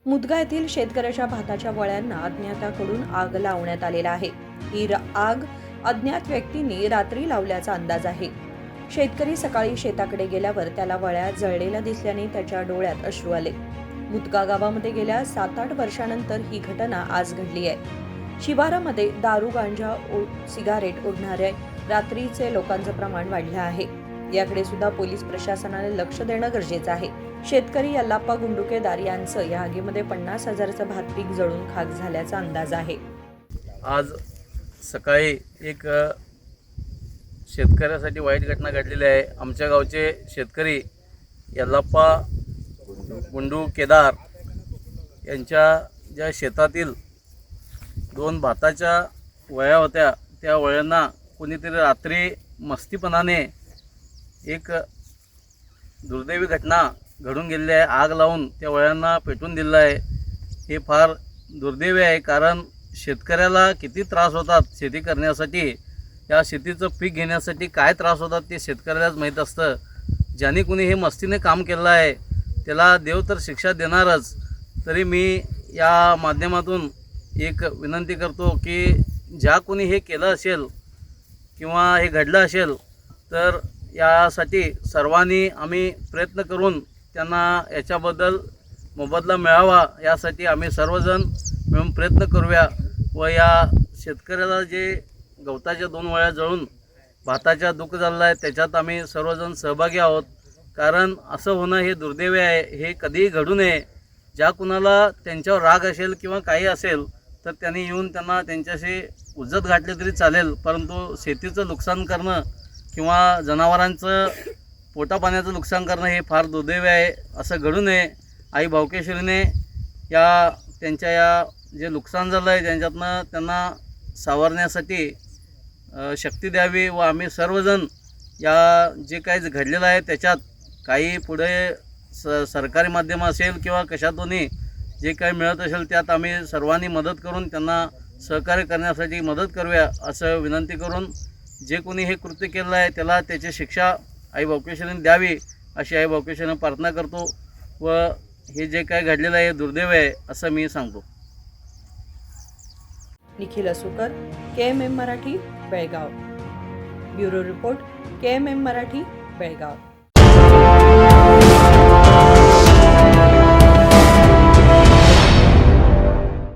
मुदगा येथील शेतकऱ्याच्या भाताच्या वळ्यांना अज्ञाताकडून आग लावण्यात आलेला आहे। ही आग अज्ञात व्यक्तींनी रात्री लावल्याचा अंदाज आहे। शेतकरी सकाळी शेताकडे गेल्यावर त्याला वळ्या जळलेल्या दिसल्याने त्याच्या डोळ्यात अश्रू आले। मुदगा गावामध्ये गेल्या 7-8 वर्षांनंतर ही घटना आज घडली आहे। शिवारामध्ये दारू, गांजा, सिगारेट ओढणाऱ्या रात्रीचे लोकांचं प्रमाण वाढलं आहे। याकडे सुद्धा पोलीस प्रशासनाने लक्ष देणं गरजेचं आहे। शेतकरी यल्लाप्पा गुंडुकेदार यांचं या आगीमध्ये 50,000चं भात पीक जळून खाक झाल्याचा अंदाज आहे। आज सकाळी एक शेतकऱ्यासाठी वाईट घटना घडलेली आहे। आमच्या गावचे शेतकरी यल्लाप्पा गुंडुकेदार यांच्या ज्या शेतातील 2 भाताच्या वळ्या होत्या, त्या वळ्यांना कोणीतरी रात्री मस्तीपणाने एक दुर्दैवी घटना घडून गेलेली आहे। आग लावून त्या वळ्यांना पेटवून दिलेलं आहे। हे फार दुर्दैवी आहे, कारण शेतकऱ्याला किती त्रास होतात शेती करण्यासाठी, या शेतीचं पीक घेण्यासाठी काय त्रास होतात ते शेतकऱ्यालाच माहीत असतं। ज्याने कोणी हे मस्तीने काम केलं आहे त्याला देव तर शिक्षा देणारच। तरी मी या माध्यमातून एक विनंती करतो की ज्या कोणी हे केलं असेल किंवा हे घडलं असेल तर यासाठी सर्वांनी आम्ही प्रयत्न करून त्यांना याच्याबद्दल मोबदला मिळावा, यासाठी आम्ही सर्वजण मिळून प्रयत्न करूया। व या शेतकऱ्याला जे गवताच्या 2 वळ्या जळून भाताच्या दुःख झालेलं आहे त्याच्यात आम्ही सर्वजण सहभागी आहोत। कारण असं होणं हे दुर्दैवी आहे, हे कधीही घडू नये। ज्या कुणाला त्यांच्यावर राग असेल किंवा काही असेल तर त्यांनी येऊन त्यांना त्यांच्याशी उज्जत गाठली तरी चालेल, परंतु शेतीचं नुकसान करणं किंवा जनावरांचं पोटापाण्याचं नुकसान करणं हे फार दुर्दैवी आहे। असं घडू नये। आई भावकेश्वरीने त्यांच्या या जे नुकसान झालं आहे त्यांच्यातनं त्यांना सावरण्यासाठी शक्ती द्यावी व आम्ही सर्वजण या जे काही घडलेलं आहे त्याच्यात काही पुढे सरकारी माध्यम असेल किंवा कशातूनही जे काही मिळत असेल त्यात आम्ही सर्वांनी मदत करून त्यांना सहकार्य करण्यासाठी मदत करूया, असं विनंती करून जे कोणी हे कृत्य केलं आहे त्याला त्याची शिक्षा आई भावकेश्वरीने द्यावी अशी आई भावकेश्वरीने प्रार्थना करतो व हे जे काय घडलेलं आहे दुर्दैव आहे असं मी सांगतो। Nikhil असुकर, KMM Marathi, Belgaum. Bureau report, KMM Marathi, Belgaum.